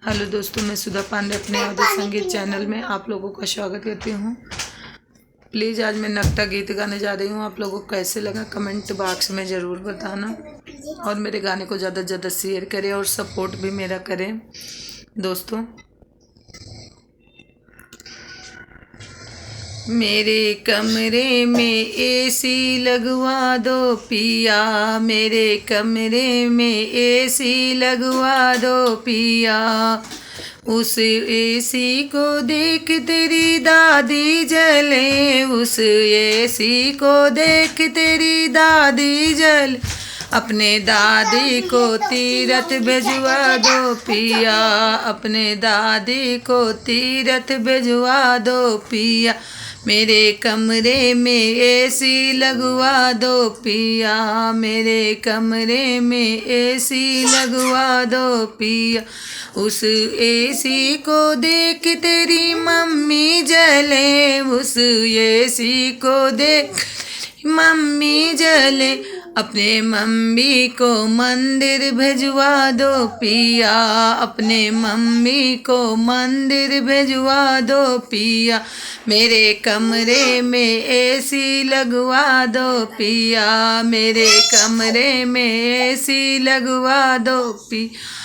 Hello दोस्तों, मैं सुधा पांडे अपने अवधि संगीत चैनल में आप लोगों का स्वागत करती हूँ। प्लीज़ आज मैं नकटा गीत गाने जा रही हूँ। आप लोगों को कैसे लगा कमेंट बॉक्स में ज़रूर बताना और मेरे गाने को ज़्यादा से ज़्यादा शेयर करें और सपोर्ट भी मेरा करें दोस्तों। मेरे कमरे में एसी लगवा दो पिया, मेरे कमरे में एसी लगवा दो पिया। उस एसी को देख तेरी दादी जले, उस एसी को देख तेरी दादी जले। अपने दादी को तीरथ भिजवा दो पिया, अपने दादी को तीरथ भिजवा दो पिया। मेरे कमरे में एसी लगवा दो पिया, मेरे कमरे में एसी लगवा दो पिया। उस एसी को देख तेरी मम्मी जले, उस एसी को देख मम्मी जले। अपने मम्मी को मंदिर भिजवा दो पिया, अपने मम्मी को मंदिर भिजवा दो पिया। मेरे कमरे में एसी लगवा दो पिया, मेरे कमरे में एसी लगवा दो पिया।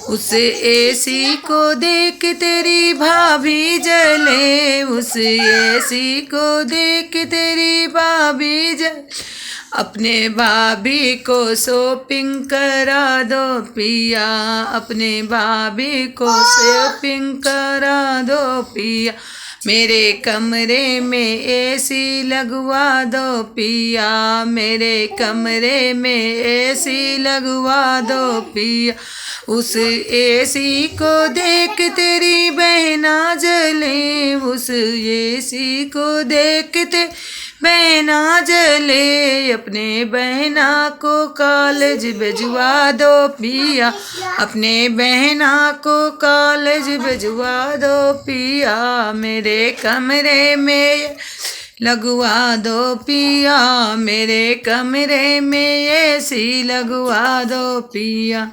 उस एसी को देख तेरी भाभी जले, उस एसी को देख तेरी भाभी जले। अपने भाभी को शॉपिंग करा दो पिया, अपने भाभी को शॉपिंग करा दो पिया। मेरे कमरे में एसी लगवा दो पिया, मेरे कमरे में एसी लगवा दो पिया। उस एसी को देख तेरी बहना जले, उस एसी को देख तेरी बहना जले। अपने बहना को कॉलेज भिजवा दो पिया, अपने बहना को कॉलेज भिजवा दो पिया। मेरे कमरे में लगवा दो पिया, मेरे कमरे में एसी लगवा दो पिया।